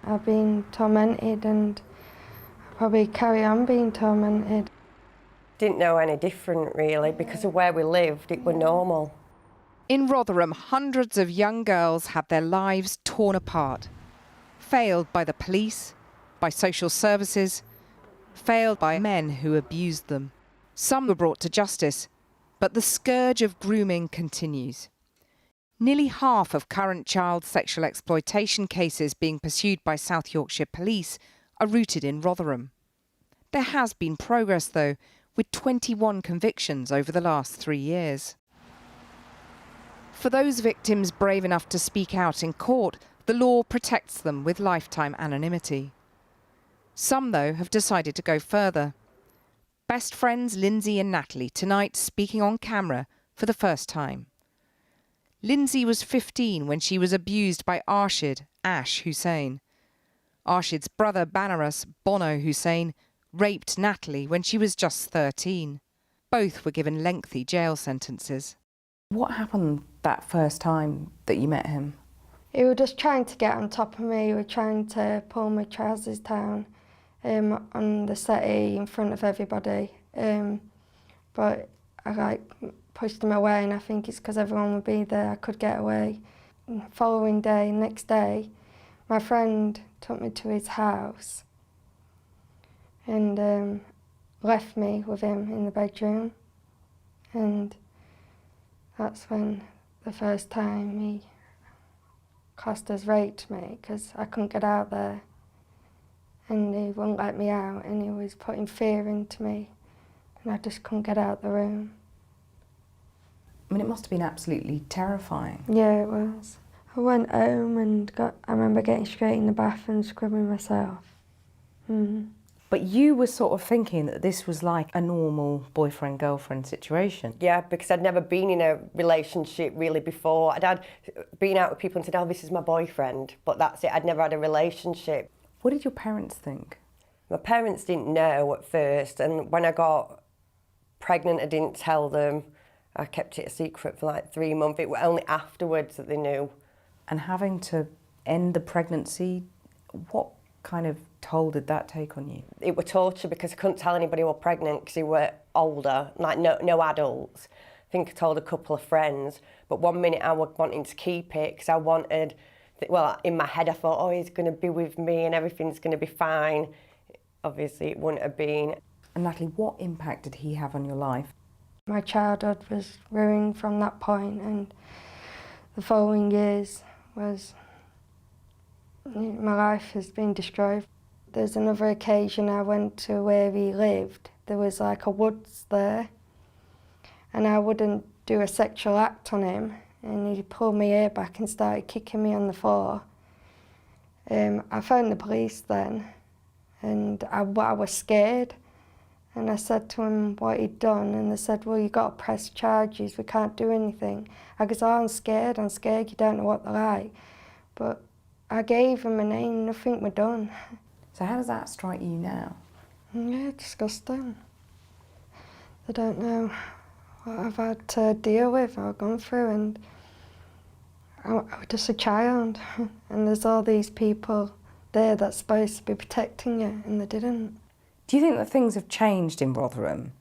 I've been tormented and I'll probably carry on being tormented. Didn't know any different really, because of where we lived, it was normal. In Rotherham, hundreds of young girls had their lives torn apart. Failed by the police, by social services, failed by men who abused them. Some were brought to justice, but the scourge of grooming continues. Nearly half of current child sexual exploitation cases being pursued by South Yorkshire police are rooted in Rotherham. There has been progress, though, with 21 convictions over the last 3 years. For those victims brave enough to speak out in court, the law protects them with lifetime anonymity. Some, though, have decided to go further. Best friends Lindsay and Natalie tonight speaking on camera for the first time. Lindsay was 15 when she was abused by Arshid Ash Hussain. Arshid's brother Banaras Bono Hussain raped Natalie when she was just 13. Both were given lengthy jail sentences. What happened that first time that you met him? He was just trying to get on top of me. He was trying to pull my trousers down on the CSE in front of everybody. But I pushed him away, and I think it's because everyone would be there, I could get away. The following day, next day, my friend took me to his house and left me with him in the bedroom. And that's when the first time he classed as raped me, because I couldn't get out there and he wouldn't let me out, and he was putting fear into me and I just couldn't get out the room. I mean, it must have been absolutely terrifying. Yeah, it was. I went home and I remember getting straight in the bath and scrubbing myself. But you were sort of thinking that this was like a normal boyfriend-girlfriend situation. Yeah, because I'd never been in a relationship really before. I'd been out with people and said, oh, this is my boyfriend, but that's it. I'd never had a relationship. What did your parents think? My parents didn't know at first, and when I got pregnant, I didn't tell them. I kept it a secret for like 3 months. It was only afterwards that they knew. And having to end the pregnancy, what kind of toll did that take on you? It was torture because I couldn't tell anybody I was pregnant because they were older, like no adults. I think I told a couple of friends, but one minute I was wanting to keep it because I wanted, well, in my head I thought, oh, he's going to be with me and everything's going to be fine. Obviously it wouldn't have been. And Natalie, what impact did he have on your life? My childhood was ruined from that point, and the following years was, my life has been destroyed. There's another occasion I went to where he lived. There was like a woods there, and I wouldn't do a sexual act on him, and he pulled my ear back and started kicking me on the floor. I phoned the police then, and I was scared. And I said to him what he'd done, and they said, well, you've got to press charges, we can't do anything. I goes, oh, I'm scared, you don't know what they're like. But I gave him a name, nothing was done. So how does that strike you now? Yeah, disgusting. I don't know what I've had to deal with or gone through, and I was just a child, and there's all these people there that's supposed to be protecting you, and they didn't. Do you think that things have changed in Rotherham,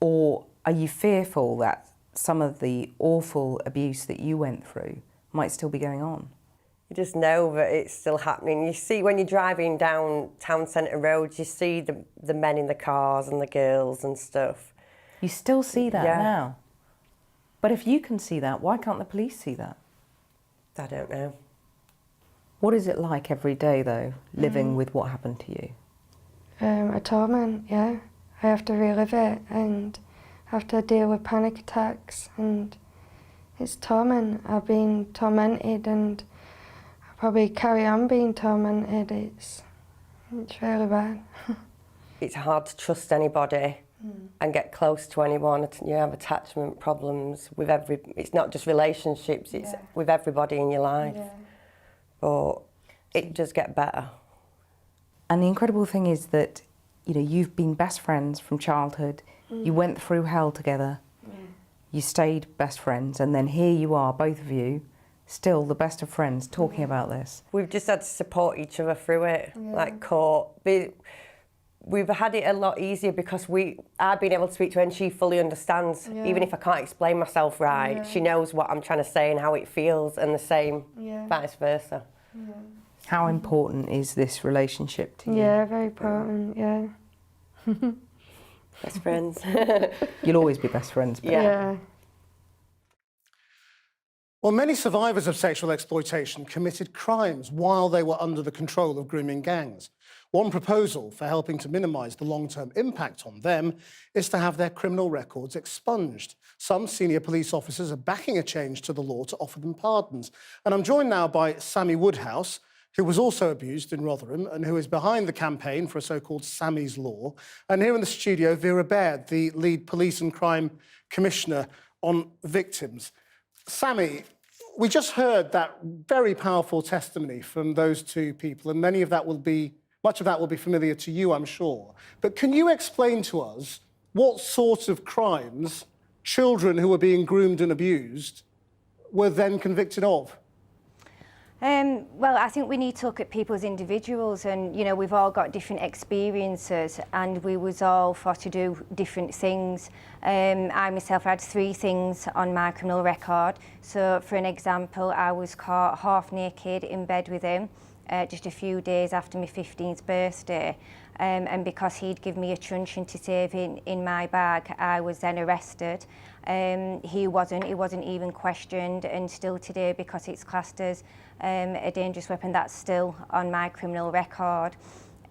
or are you fearful that some of the awful abuse that you went through might still be going on? You just know that it's still happening. You see, when you're driving down town centre roads, you see the men in the cars and the girls and stuff. You still see that Yeah. now? But if you can see that, why can't the police see that? I don't know. What is it like every day, though, living with what happened to you? A torment, yeah. I have to relive it and have to deal with panic attacks, and it's torment. I've been tormented and I'll probably carry on being tormented. It's really bad. It's hard to trust anybody and get close to anyone. You have attachment problems with it's not just relationships, it's with everybody in your life. Yeah. But it does get better. And the incredible thing is that, you know, you've been best friends from childhood. You went through hell together. You stayed best friends, and then here you are, both of you, still the best of friends talking about this? We've just had to support each other through it, like court. We've had it a lot easier because I've been able to speak to her and she fully understands. Even if I can't explain myself right, she knows what I'm trying to say and how it feels, and the same vice versa. How important is this relationship to you? Yeah, very important, yeah. Best friends. You'll always be best friends. But Yeah. Well, many survivors of sexual exploitation committed crimes while they were under the control of grooming gangs. One proposal for helping to minimise the long-term impact on them is to have their criminal records expunged. Some senior police officers are backing a change to the law to offer them pardons. And I'm joined now by Sammy Woodhouse, who was also abused in Rotherham and who is behind the campaign for a so-called Sammy's Law. And here in the studio, Vera Baird, the lead police and crime commissioner on victims. Sammy, we just heard that very powerful testimony from those two people, and much of that will be familiar to you, I'm sure. But can you explain to us what sorts of crimes children who were being groomed and abused were then convicted of? Well, I think we need to look at people as individuals, and, you know, we've all got different experiences and we was all for to do different things. I myself had 3 things on my criminal record. So, for an example, I was caught half naked in bed with him just a few days after my 15th birthday. And because he'd given me a truncheon to save in my bag, I was then arrested. He wasn't even questioned, and still today, because it's classed as a dangerous weapon, that's still on my criminal record.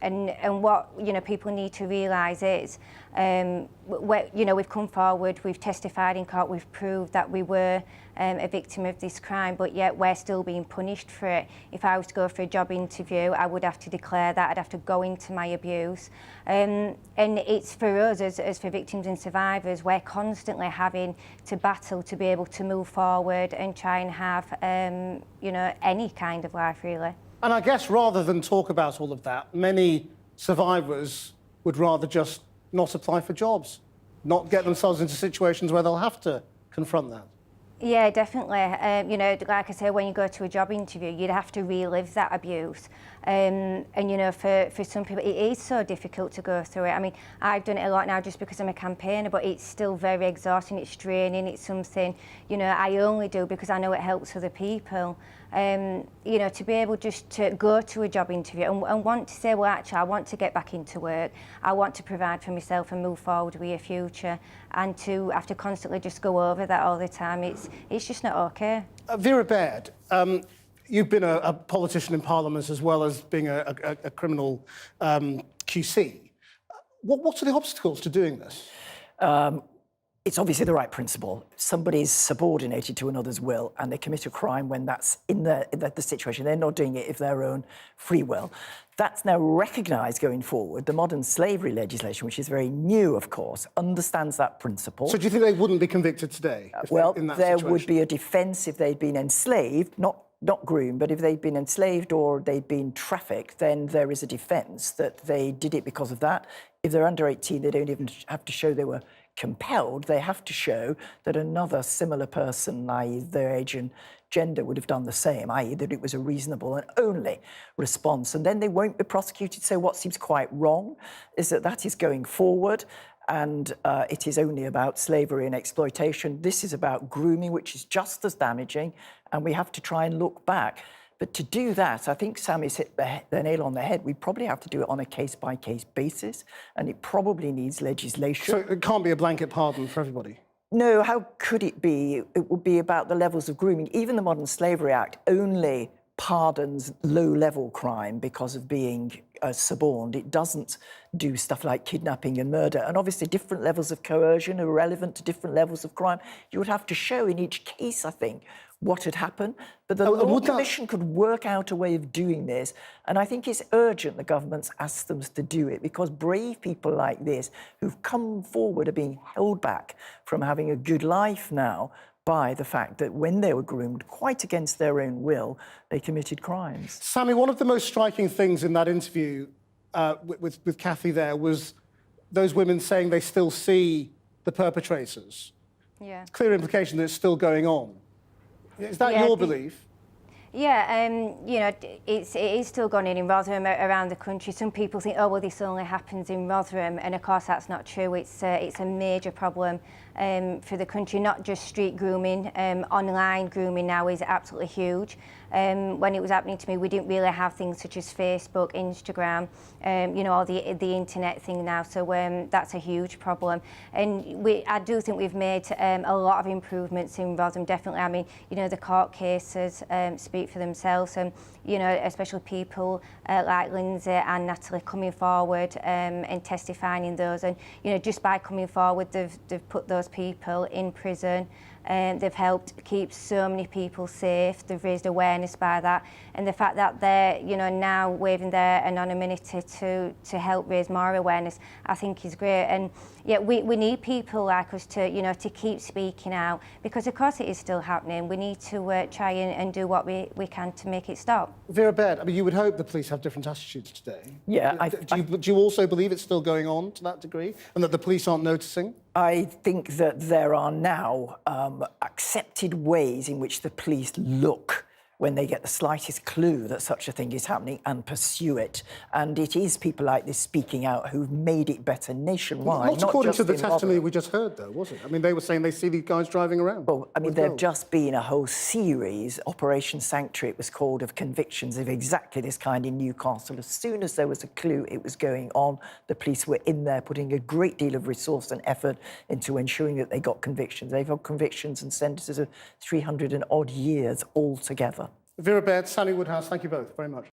And what, you know, people need to realise is, you know, we've come forward, we've testified in court, we've proved that we were a victim of this crime, but yet we're still being punished for it. If I was to go for a job interview, I would have to declare that, I'd have to go into my abuse. And it's for us, as for victims and survivors, we're constantly having to battle to be able to move forward and try and have, you know, any kind of life, really. And I guess rather than talk about all of that, many survivors would rather just not apply for jobs, not get themselves into situations where they'll have to confront that. Yeah, definitely. You know, like I say, when you go to a job interview, you'd have to relive that abuse. And, you know, for some people, it is so difficult to go through it. I mean, I've done it a lot now just because I'm a campaigner, but it's still very exhausting, it's draining, it's something, you know, I only do because I know it helps other people. You know, to be able just to go to a job interview and want to say, well, actually, I want to get back into work, I want to provide for myself and move forward with a future, and to have to constantly just go over that all the time, it's just not okay. Vera Baird, you've been a politician in Parliament as well as being a criminal QC. What are the obstacles to doing this? It's obviously the right principle. Somebody's subordinated to another's will and they commit a crime when that's in the situation. They're not doing it of their own free will. That's now recognised going forward. The modern slavery legislation, which is very new, of course, understands that principle. So do you think they wouldn't be convicted today? Well, in that there situation? would be a defence if they'd been enslaved, not groomed, but if they'd been enslaved or they'd been trafficked, then there is a defence that they did it because of that. If they're under 18, they don't even have to show they were compelled. They have to show that another similar person, i.e. their age and gender, would have done the same, i.e. that it was a reasonable and only response. And then they won't be prosecuted. So what seems quite wrong is that is going forward, and it is only about slavery and exploitation. This is about grooming, which is just as damaging, and we have to try and look back. But to do that, I think Sammy's hit the nail on the head. We probably have to do it on a case-by-case basis, and it probably needs legislation. So it can't be a blanket pardon for everybody? No, how could it be? It would be about the levels of grooming. Even the Modern Slavery Act only pardons low-level crime because of being suborned. It doesn't do stuff like kidnapping and murder. And obviously different levels of coercion are relevant to different levels of crime. You would have to show in each case, I think, what had happened. But the Law Commission could work out a way of doing this. And I think it's urgent the government's asked them to do it, because brave people like this who've come forward are being held back from having a good life now by the fact that when they were groomed, quite against their own will, they committed crimes. Sammy, one of the most striking things in that interview with Kathy there was those women saying they still see the perpetrators. Yeah. Clear implication that it's still going on. Is that Yeah, your belief? Yeah, you know, it is still going on in Rotherham around the country. Some people think, oh, well, this only happens in Rotherham, and of course that's not true. It's a major problem for the country, not just street grooming. Online grooming now is absolutely huge. When it was happening to me, we didn't really have things such as Facebook, Instagram, you know, all the internet thing now. So that's a huge problem. And I do think we've made a lot of improvements in Rotherham, definitely. I mean, you know, the court cases speak for themselves, and you know, especially people like Lindsay and Natalie coming forward and testifying in those, and you know, just by coming forward, they've put those people in prison. They've helped keep so many people safe. They've raised awareness by that, and the fact that they're, you know, now waiving their anonymity to help raise more awareness, I think is great. And yeah, we need people like us to, you know, to keep speaking out, because of course it is still happening. We need to try and do what we can to make it stop. Vera Baird, I mean, you would hope the police have different attitudes today. Yeah, Do you also believe it's still going on to that degree, and that the police aren't noticing? I think that there are now accepted ways in which the police look when they get the slightest clue that such a thing is happening and pursue it. And it is people like this speaking out who've made it better nationwide. Not according just to the in testimony Rotherham. we just heard, though, was it? I mean, they were saying they see these guys driving around. Well, I mean, with there have girls. just been a whole series, Operation Sanctuary it was called, of convictions of exactly this kind in Newcastle. As soon as there was a clue it was going on, the police were in there putting a great deal of resource and effort into ensuring that they got convictions. They've got convictions and sentences of 300 and odd years altogether. Vera Baird, Sally Woodhouse, thank you both very much.